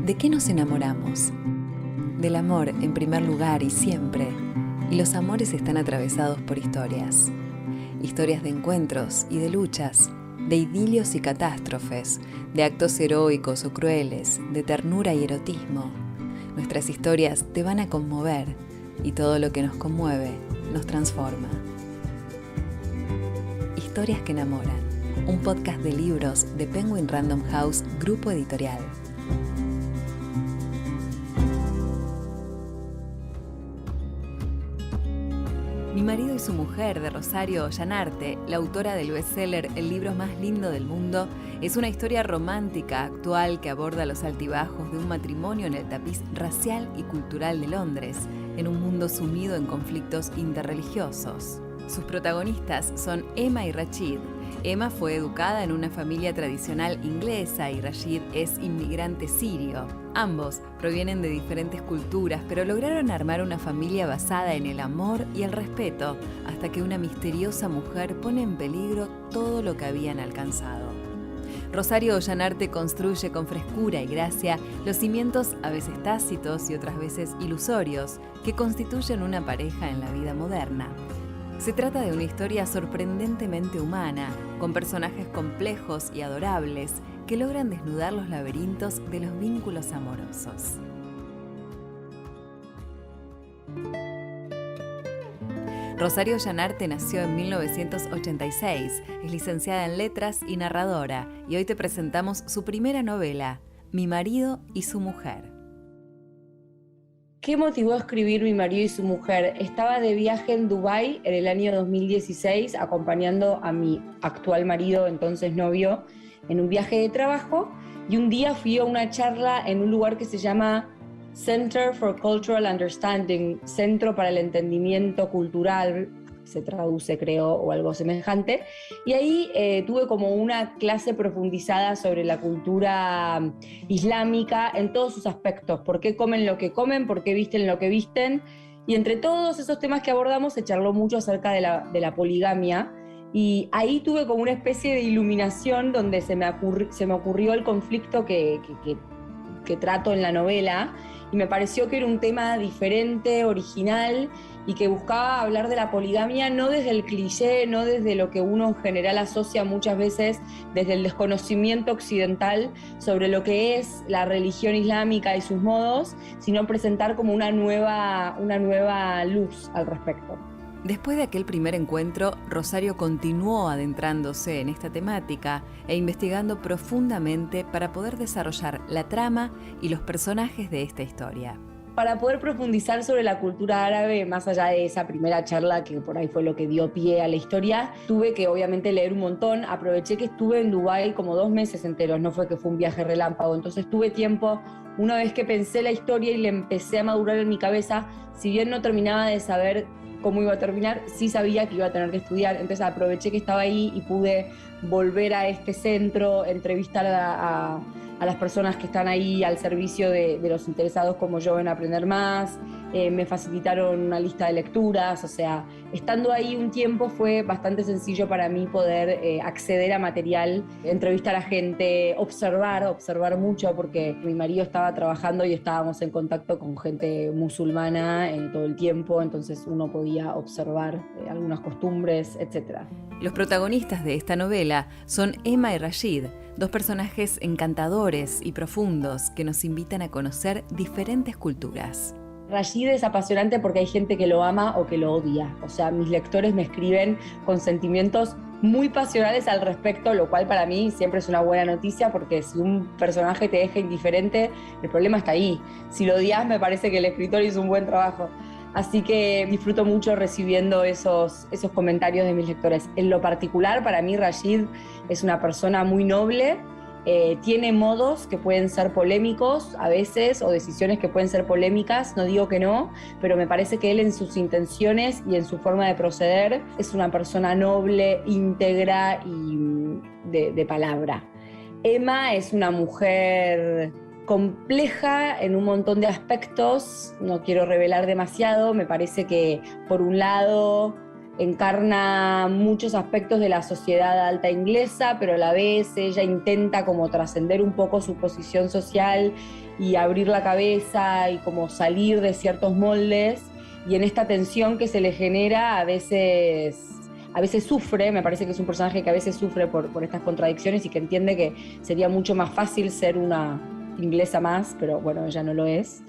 ¿De qué nos enamoramos? Del amor en primer lugar y siempre. Y los amores están atravesados por historias. Historias de encuentros y de luchas, de idilios y catástrofes, de actos heroicos o crueles, de ternura y erotismo. Nuestras historias te van a conmover y todo lo que nos conmueve nos transforma. Historias que enamoran, un podcast de libros de Penguin Random House, grupo editorial. Mi marido y su mujer, de Rosario Ollanarte, la autora del bestseller El libro más lindo del mundo, es una historia romántica actual que aborda los altibajos de un matrimonio en el tapiz racial y cultural de Londres, en un mundo sumido en conflictos interreligiosos. Sus protagonistas son Emma y Rachid. Emma fue educada en una familia tradicional inglesa y Rachid es inmigrante sirio. Ambos provienen de diferentes culturas, pero lograron armar una familia basada en el amor y el respeto, hasta que una misteriosa mujer pone en peligro todo lo que habían alcanzado. Rosario Ollanarte construye con frescura y gracia los cimientos a veces tácitos y otras veces ilusorios que constituyen una pareja en la vida moderna. Se trata de una historia sorprendentemente humana, con personajes complejos y adorables que logran desnudar los laberintos de los vínculos amorosos. Rosario Ollanarte nació en 1986, es licenciada en Letras y narradora, y hoy te presentamos su primera novela, Mi marido y su mujer. ¿Qué motivó a escribir Mi marido y su mujer? Estaba de viaje en Dubái en el año 2016 acompañando a mi actual marido, entonces novio, en un viaje de trabajo, y un día fui a una charla en un lugar que se llama Center for Cultural Understanding, Centro para el Entendimiento Cultural, se traduce creo, o algo semejante, y ahí tuve como una clase profundizada sobre la cultura islámica en todos sus aspectos, por qué comen lo que comen, por qué visten lo que visten, y entre todos esos temas que abordamos se charló mucho acerca de la poligamia, y ahí tuve como una especie de iluminación donde se me ocurrió el conflicto que trato en la novela, y me pareció que era un tema diferente, original, y que buscaba hablar de la poligamia no desde el cliché, no desde lo que uno en general asocia muchas veces desde el desconocimiento occidental sobre lo que es la religión islámica y sus modos, sino presentar como una nueva luz al respecto. Después de aquel primer encuentro, Rosario continuó adentrándose en esta temática e investigando profundamente para poder desarrollar la trama y los personajes de esta historia. Para poder profundizar sobre la cultura árabe, más allá de esa primera charla que por ahí fue lo que dio pie a la historia, tuve que obviamente leer un montón. Aproveché que estuve en Dubái como 2 meses enteros, no fue que fue un viaje relámpago, entonces tuve tiempo. Una vez que pensé la historia y le empecé a madurar en mi cabeza, si bien no terminaba de saber cómo iba a terminar, sí sabía que iba a tener que estudiar, entonces aproveché que estaba ahí y pude volver a este centro, entrevistar a las personas que están ahí al servicio de los interesados como yo en aprender más, me facilitaron una lista de lecturas, o sea, estando ahí un tiempo fue bastante sencillo para mí poder acceder a material, entrevistar a gente, observar mucho, porque mi marido estaba trabajando y estábamos en contacto con gente musulmana todo el tiempo, entonces uno podía observar algunas costumbres, etc. Los protagonistas de esta novela son Emma y Rachid, dos personajes encantadores y profundos que nos invitan a conocer diferentes culturas. Rachid es apasionante porque hay gente que lo ama o que lo odia. O sea, mis lectores me escriben con sentimientos muy pasionales al respecto, lo cual para mí siempre es una buena noticia, porque si un personaje te deja indiferente, el problema está ahí. Si lo odias, me parece que el escritor hizo un buen trabajo. Así que disfruto mucho recibiendo esos comentarios de mis lectores. En lo particular, para mí Rachid es una persona muy noble, tiene modos que pueden ser polémicos a veces, o decisiones que pueden ser polémicas, no digo que no, pero me parece que él en sus intenciones y en su forma de proceder es una persona noble, íntegra y de palabra. Emma es una mujer compleja en un montón de aspectos, no quiero revelar demasiado, me parece que por un lado encarna muchos aspectos de la sociedad alta inglesa, pero a la vez ella intenta como trascender un poco su posición social y abrir la cabeza y como salir de ciertos moldes, y en esta tensión que se le genera a veces sufre. Me parece que es un personaje que a veces sufre por estas contradicciones y que entiende que sería mucho más fácil ser una inglesa más, pero bueno, ella no lo es.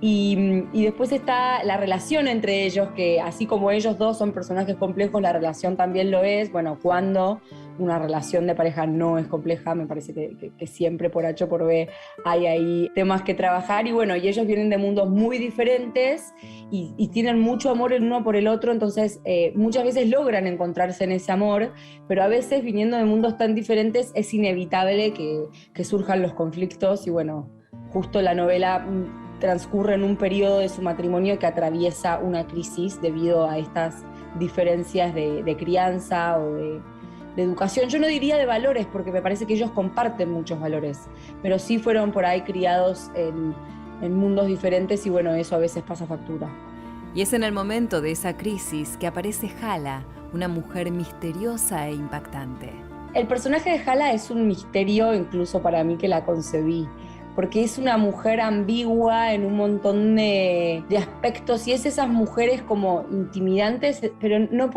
Y después está la relación entre ellos, que así como ellos dos son personajes complejos, la relación también lo es. Bueno, cuando una relación de pareja no es compleja, me parece que siempre por H o por B hay ahí temas que trabajar. Y bueno, y ellos vienen de mundos muy diferentes y tienen mucho amor el uno por el otro, entonces muchas veces logran encontrarse en ese amor, pero a veces viniendo de mundos tan diferentes es inevitable que surjan los conflictos. Y bueno, justo la novela transcurre en un periodo de su matrimonio que atraviesa una crisis debido a estas diferencias de crianza o de educación. Yo no diría de valores, porque me parece que ellos comparten muchos valores, pero sí fueron por ahí criados en mundos diferentes, y bueno, eso a veces pasa factura. Y es en el momento de esa crisis que aparece Hala, una mujer misteriosa e impactante. El personaje de Hala es un misterio incluso para mí que la concebí, porque es una mujer ambigua en un montón de aspectos, y es esas mujeres como intimidantes, pero no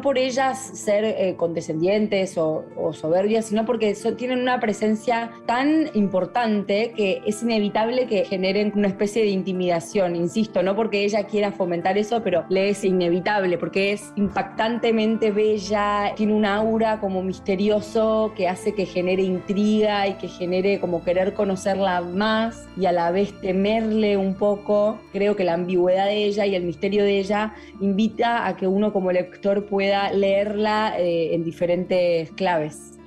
por ellas ser condescendientes o soberbias, sino porque tienen una presencia tan importante que es inevitable que generen una especie de intimidación. Insisto, no porque ella quiera fomentar eso, pero le es inevitable, porque es impactantemente bella, tiene un aura como misterioso que hace que genere intriga y que genere como querer conocerla más y a la vez temerle un poco. Creo que la ambigüedad de ella y el misterio de ella invita a que uno como lector pueda leerla en diferentes claves.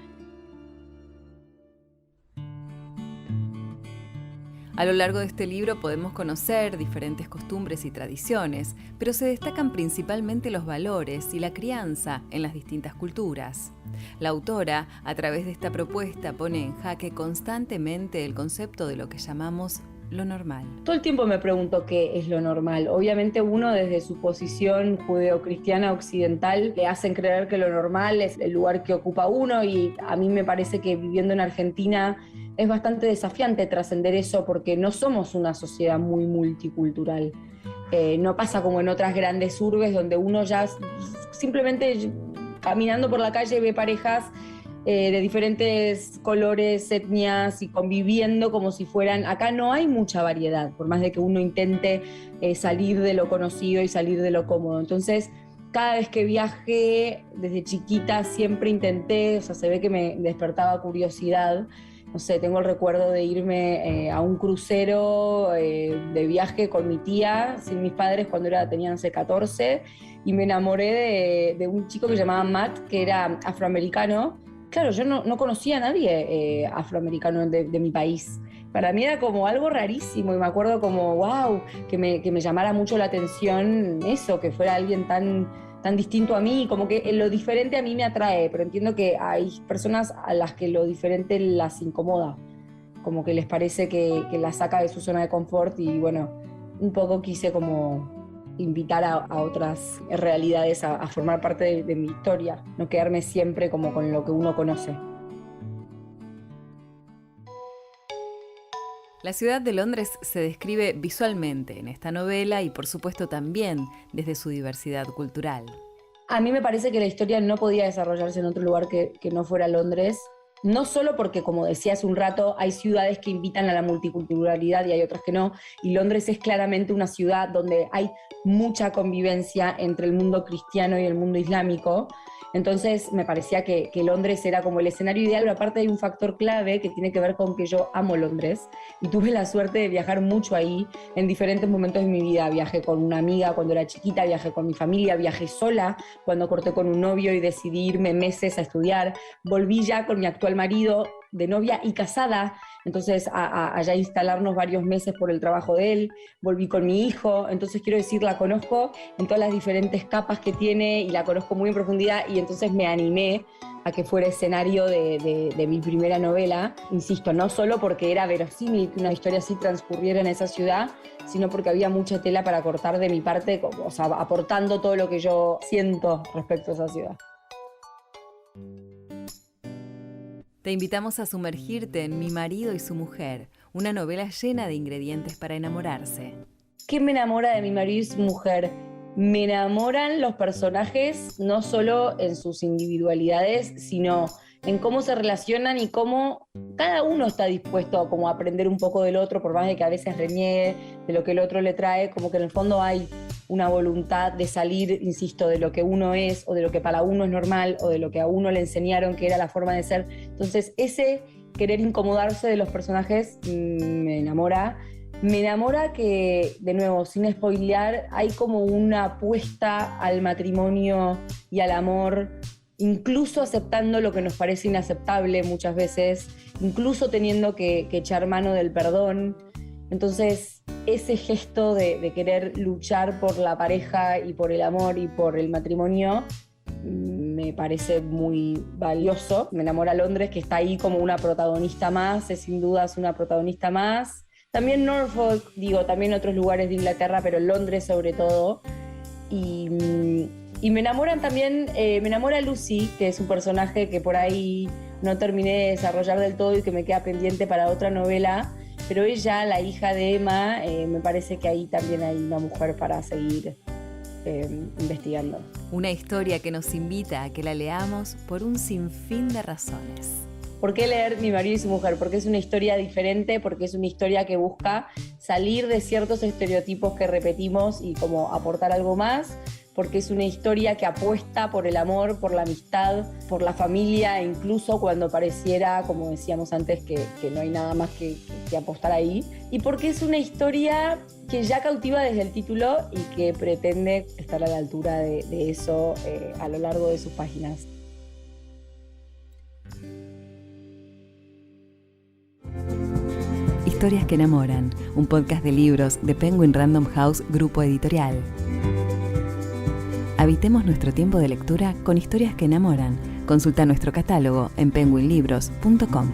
A lo largo de este libro podemos conocer diferentes costumbres y tradiciones, pero se destacan principalmente los valores y la crianza en las distintas culturas. La autora, a través de esta propuesta, pone en jaque constantemente el concepto de lo que llamamos lo normal. Todo el tiempo me pregunto qué es lo normal. Obviamente uno desde su posición judeocristiana occidental le hacen creer que lo normal es el lugar que ocupa uno, y a mí me parece que viviendo en Argentina es bastante desafiante trascender eso, porque no somos una sociedad muy multicultural. No pasa como en otras grandes urbes donde uno ya simplemente caminando por la calle ve parejas de diferentes colores, etnias, y conviviendo como si fueran... Acá no hay mucha variedad, por más de que uno intente salir de lo conocido y salir de lo cómodo. Entonces, cada vez que viajé, desde chiquita siempre intenté, o sea, se ve que me despertaba curiosidad. No sé, tengo el recuerdo de irme a un crucero de viaje con mi tía, sin mis padres, cuando tenía, no sé, 14, y me enamoré de un chico que se llamaba Matt, que era afroamericano. Claro, yo no conocía a nadie afroamericano de mi país. Para mí era como algo rarísimo, y me acuerdo como, wow, que me llamara mucho la atención eso, que fuera alguien tan distinto a mí, como que lo diferente a mí me atrae, pero entiendo que hay personas a las que lo diferente las incomoda, como que les parece que las saca de su zona de confort, y bueno, un poco quise como invitar a otras realidades a formar parte de mi historia, no quedarme siempre como con lo que uno conoce. La ciudad de Londres se describe visualmente en esta novela y por supuesto también desde su diversidad cultural. A mí me parece que la historia no podía desarrollarse en otro lugar que no fuera Londres, no solo porque, como decía hace un rato, hay ciudades que invitan a la multiculturalidad y hay otras que no, y Londres es claramente una ciudad donde hay mucha convivencia entre el mundo cristiano y el mundo islámico. Entonces me parecía que Londres era como el escenario ideal, pero aparte hay un factor clave que tiene que ver con que yo amo Londres y tuve la suerte de viajar mucho ahí en diferentes momentos de mi vida. Viajé con una amiga cuando era chiquita, viajé con mi familia, viajé sola cuando corté con un novio y decidí irme meses a estudiar, volví ya con mi actual marido de novia y casada, entonces allá instalarnos varios meses por el trabajo de él, volví con mi hijo, entonces quiero decir, la conozco en todas las diferentes capas que tiene y la conozco muy en profundidad, y entonces me animé a que fuera escenario de mi primera novela. Insisto, no solo porque era verosímil que una historia así transcurriera en esa ciudad, sino porque había mucha tela para cortar de mi parte, o sea, aportando todo lo que yo siento respecto a esa ciudad. Te invitamos a sumergirte en Mi marido y su mujer, una novela llena de ingredientes para enamorarse. ¿Qué me enamora de Mi marido y su mujer? Me enamoran los personajes no solo en sus individualidades, sino en cómo se relacionan y cómo cada uno está dispuesto a como aprender un poco del otro, por más de que a veces reniegue de lo que el otro le trae, como que en el fondo hay una voluntad de salir, insisto, de lo que uno es o de lo que para uno es normal o de lo que a uno le enseñaron que era la forma de ser. Entonces ese querer incomodarse de los personajes me enamora. Me enamora que, de nuevo, sin spoilear, hay como una apuesta al matrimonio y al amor, incluso aceptando lo que nos parece inaceptable muchas veces, incluso teniendo que echar mano del perdón. Entonces, ese gesto de querer luchar por la pareja y por el amor y por el matrimonio me parece muy valioso. Me enamora Londres, que está ahí como una protagonista más, es sin dudas una protagonista más. También Norfolk, también otros lugares de Inglaterra, pero Londres sobre todo. Y me enamoran también, me enamora Lucy, que es un personaje que por ahí no terminé de desarrollar del todo y que me queda pendiente para otra novela. Pero ella, la hija de Emma, me parece que ahí también hay una mujer para seguir investigando. Una historia que nos invita a que la leamos por un sinfín de razones. ¿Por qué leer Mi marido y su mujer? Porque es una historia diferente, porque es una historia que busca salir de ciertos estereotipos que repetimos y como aportar algo más, porque es una historia que apuesta por el amor, por la amistad, por la familia, incluso cuando pareciera, como decíamos antes, que no hay nada más que apostar ahí, y porque es una historia que ya cautiva desde el título y que pretende estar a la altura de eso a lo largo de sus páginas. Historias que enamoran, un podcast de libros de Penguin Random House Grupo Editorial. Habitemos nuestro tiempo de lectura con historias que enamoran. Consulta nuestro catálogo en penguinlibros.com.